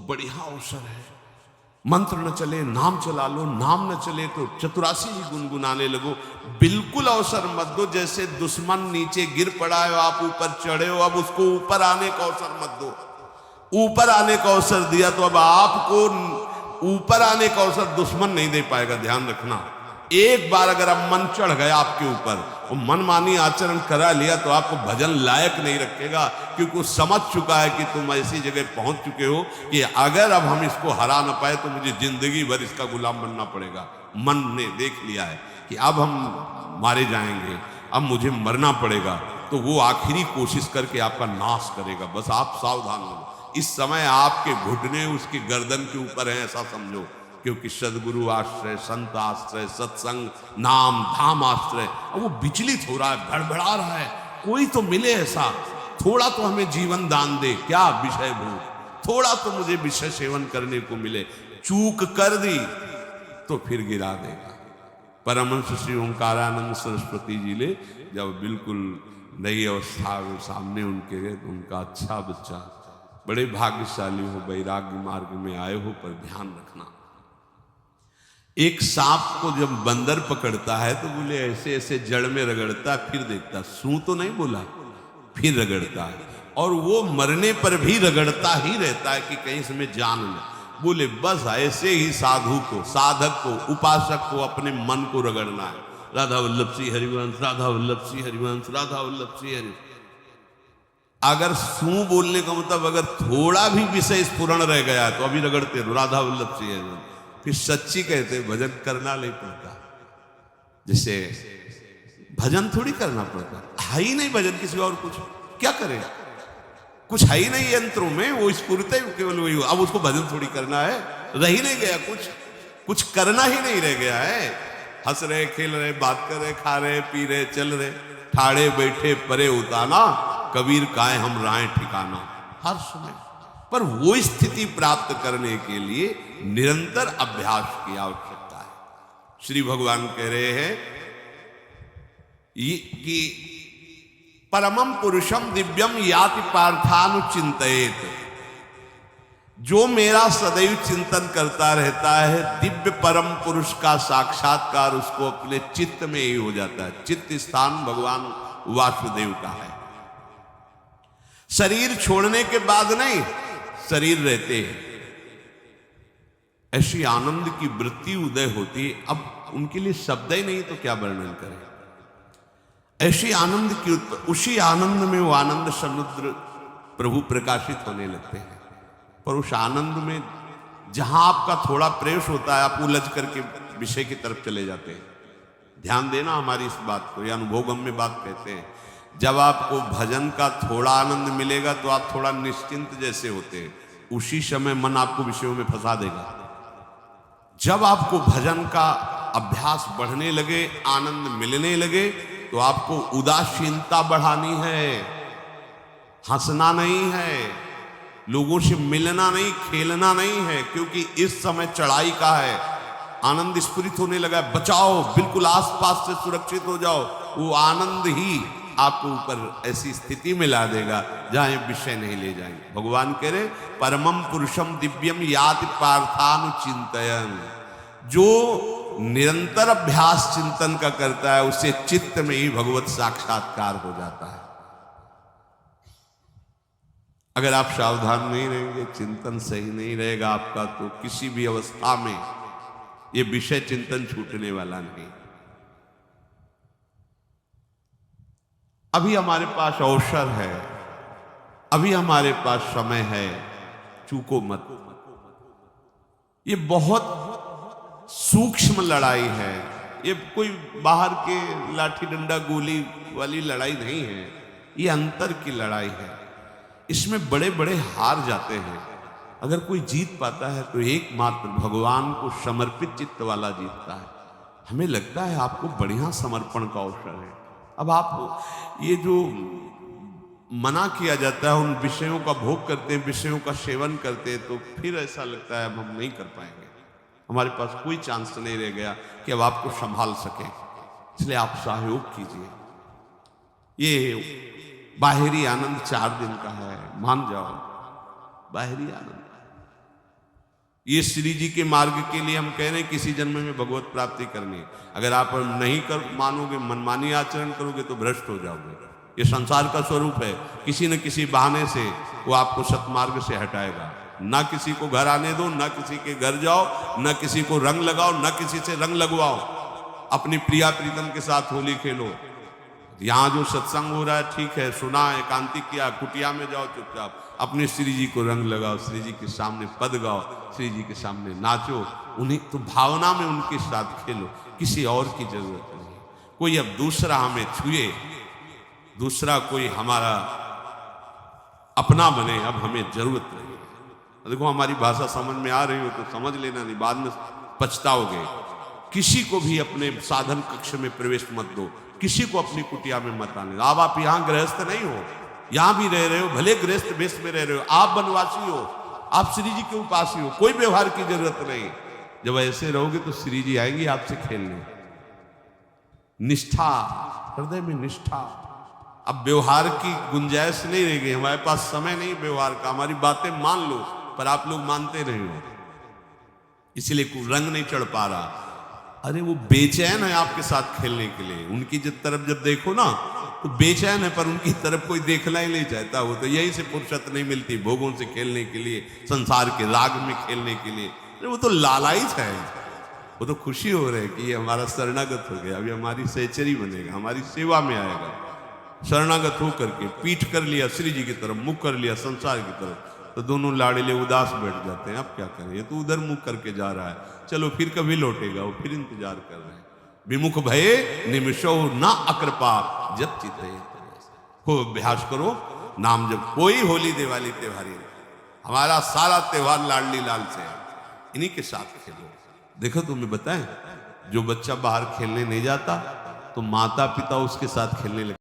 बढ़िया अवसर है। मंत्र न चले नाम चला लो, नाम न चले तो चतुरासी ही गुनगुनाने लगो। बिल्कुल अवसर मत दो जैसे दुश्मन नीचे गिर पड़ा है, आप ऊपर चढ़े हो, अब उसको ऊपर आने का अवसर मत दो। ऊपर आने का अवसर दिया तो अब आपको ऊपर आने का अवसर दुश्मन नहीं दे पाएगा। ध्यान रखना, एक बार अगर अब मन चढ़ गया आपके ऊपर और मनमानी आचरण करा लिया तो आपको भजन लायक नहीं रखेगा, क्योंकि वो समझ चुका है कि तुम ऐसी जगह पहुंच चुके हो कि अगर अब हम इसको हरा ना पाए तो मुझे जिंदगी भर इसका गुलाम बनना पड़ेगा। मन ने देख लिया है कि अब हम मारे जाएंगे, अब मुझे मरना पड़ेगा, तो वो आखिरी कोशिश करके आपका नाश करेगा। बस आप सावधान हो, इस समय आपके घुटने उसकी गर्दन के ऊपर है ऐसा समझो, क्योंकि सदगुरु आश्रय, संत आश्रय, सत्संग, नाम धाम आश्रय, अब वो विचलित हो रहा है, भड़बड़ा रहा है। कोई तो मिले ऐसा, थोड़ा तो हमें जीवन दान दे, क्या विषय भूख, थोड़ा तो मुझे विषय सेवन करने को मिले। चूक कर दी तो फिर गिरा देगा। परमहंस श्री ओंकारानंद सरस्वती जी ने जब बिल्कुल नई अवस्था में सामने उनके गए तो उनका अच्छा बच्चा, बड़े भाग्यशाली हो, वैराग्य मार्ग में आए हो, पर ध्यान रखना, एक सांप को जब बंदर पकड़ता है तो बोले ऐसे ऐसे जड़ में रगड़ता है, फिर देखता, सू तो नहीं बोला, फिर रगड़ता है, और वो मरने पर भी रगड़ता ही रहता है कि कहीं इसमें जान न। बोले बस ऐसे ही साधु को, साधक को, उपासक को अपने मन को रगड़ना है। राधा वल्लभ श्री हरिवंश, राधा वल्लभ श्री हरिवंश, राधा वल्लभ श्री हरिवंश। अगर सू बोलने का मतलब अगर थोड़ा भी विषय स्फुरण रह गया तो अभी रगड़ते रहो, राधा वल्लभ श्री हरिवंश। फिर सच्ची कहते भजन करना नहीं पड़ता, जैसे भजन थोड़ी करना पड़ता है ही नहीं भजन, किसी और कुछ क्या करेगा, कुछ है ही नहीं यंत्रों में, वो स्फूर्त केवल वही हो। अब उसको भजन थोड़ी करना है, रह ही नहीं गया, कुछ करना ही नहीं रह गया है। हंस रहे, खेल रहे, बात कर रहे, खा रहे, पी रहे, चल रहे, ठाड़े बैठे परे उताना, कबीर काहे हम राय ठिकाना, हर समय। पर वो स्थिति प्राप्त करने के लिए निरंतर अभ्यास की आवश्यकता है। श्री भगवान कह रहे हैं कि परमम पुरुषम दिव्यम याति पार्थानुचिंतयेत, जो मेरा सदैव चिंतन करता रहता है, दिव्य परम पुरुष का साक्षात्कार उसको अपने चित्त में ही हो जाता है। चित्त स्थान भगवान वासुदेव का है। शरीर छोड़ने के बाद नहीं, शरीर रहते हैं, ऐसी आनंद की वृत्ति उदय होती है। अब उनके लिए शब्द ही नहीं तो क्या वर्णन करें, ऐसी आनंद की, उसी आनंद में वो आनंद समुद्र प्रभु प्रकाशित होने लगते हैं। पर उस आनंद में जहां आपका थोड़ा प्रवेश होता है, आप उलझ करके विषय की तरफ चले जाते हैं। ध्यान देना हमारी इस बात को, यह अनुभवगम्य बात कहते हैं। जब आपको भजन का थोड़ा आनंद मिलेगा तो आप थोड़ा निश्चिंत जैसे होते हैं, उसी समय मन आपको विषयों में फंसा देगा। जब आपको भजन का अभ्यास बढ़ने लगे, आनंद मिलने लगे, तो आपको उदासीनता बढ़ानी है, हंसना नहीं है, लोगों से मिलना नहीं, खेलना नहीं है, क्योंकि इस समय चढ़ाई का है। आनंद स्फुरित होने लगा, बचाओ, बिल्कुल आसपास से सुरक्षित हो जाओ। वो आनंद ही आपको ऊपर ऐसी स्थिति में ला देगा जहां ये विषय नहीं ले जाएंगे। भगवान कह रहे परमम पुरुषम दिव्यम याति पार्थानुचिंतयन्, जो निरंतर अभ्यास चिंतन का करता है उसे चित्त में ही भगवत साक्षात्कार हो जाता है। अगर आप सावधान नहीं रहेंगे, चिंतन सही नहीं रहेगा आपका, तो किसी भी अवस्था में ये विषय चिंतन छूटने वाला नहीं। अभी हमारे पास अवसर है, अभी हमारे पास समय है, चूको मत। ये बहुत सूक्ष्म लड़ाई है, ये कोई बाहर के लाठी डंडा गोली वाली लड़ाई नहीं है, ये अंतर की लड़ाई है। इसमें बड़े बड़े हार जाते हैं। अगर कोई जीत पाता है तो एकमात्र भगवान को समर्पित चित्त वाला जीतता है। हमें लगता है आपको बढ़िया समर्पण का अवसर है। अब आप ये जो मना किया जाता है, उन विषयों का भोग करते हैं, विषयों का सेवन करते हैं, तो फिर ऐसा लगता है अब हम नहीं कर पाएंगे, हमारे पास कोई चांस नहीं रह गया कि अब आपको संभाल सकें। इसलिए आप सहयोग कीजिए। ये बाहरी आनंद 4 दिन का है, मान जाओ, बाहरी आनंद। ये श्री जी के मार्ग के लिए हम कह रहे हैं किसी जन्म में भगवत प्राप्ति करनी है। अगर आप नहीं कर मानोगे, मनमानी आचरण करोगे तो भ्रष्ट हो जाओगे। ये संसार का स्वरूप है, किसी न किसी बहाने से वो आपको सतमार्ग से हटाएगा। ना किसी को घर आने दो, ना किसी के घर जाओ, ना किसी को रंग लगाओ, ना किसी से रंग लगवाओ। अपनी प्रिया प्रीतम के साथ होली खेलो। यहाँ जो सत्संग हो रहा है ठीक है, सुना, एकांतिक किया, कुटिया में जाओ चुपचाप, अपने श्री जी को रंग लगाओ, श्री जी के सामने पद गाओ, श्री जी के सामने नाचो, उन्हीं तो भावना में उनके साथ खेलो, किसी और की जरूरत नहीं। कोई अब दूसरा हमें छुए, दूसरा कोई हमारा अपना बने, अब हमें जरूरत नहीं। देखो हमारी भाषा समझ में आ रही हो तो समझ लेना, नहीं बाद में पछताओगे। किसी को भी अपने साधन कक्ष में प्रवेश मत दो, किसी को अपनी कुटिया में मत आने। अब आप यहाँ गृहस्थ नहीं हो, यहाँ भी रह रहे हो, भले गृहस्थ वेश में रह रहे हो, आप वनवासी हो, आप श्री जी के उपासी हो, कोई व्यवहार की जरूरत नहीं। जब ऐसे रहोगे तो श्री जी आएंगे आपसे खेलने। निष्ठा, हृदय में निष्ठा। अब व्यवहार की गुंजाइश नहीं रह गई, हमारे पास समय नहीं व्यवहार का। हमारी बातें मान लो पर आप लोग मानते नहीं हो, इसलिए कोई रंग नहीं चढ़ पा रहा। अरे वो बेचैन है आपके साथ खेलने के लिए, उनकी तरफ जब देखो ना तो बेचैन है, पर उनकी तरफ कोई देखना ही नहीं चाहता। वो तो यही से फुर्सत नहीं मिलती भोगों से खेलने के लिए, संसार के राग में खेलने के लिए। अरे वो तो लालायित है, वो तो खुशी हो रही है कि ये हमारा शरणागत हो गया, अभी हमारी सहचरी बनेगा, हमारी सेवा में आएगा। शरणागत होकर के पीठ कर लिया श्री जी की तरफ, मुख कर लिया संसार की तरफ, तो दोनों लाड़िले उदास बैठ जाते हैं। अब क्या करें, ये तो उधर मुख करके जा रहा है, चलो फिर कभी लौटेगा, वो फिर इंतजार कर रहे हैं। विमुख भये निमिषो न अकृपा जब चित रहे। खूब अभ्यास करो नाम जब। कोई होली दिवाली त्योहारी, हमारा सारा त्योहार लाडली लाल से है, इन्हीं के साथ खेलो। देखो तुम्हें बताएं, जो बच्चा बाहर खेलने नहीं जाता तो माता पिता उसके साथ खेलने लगते।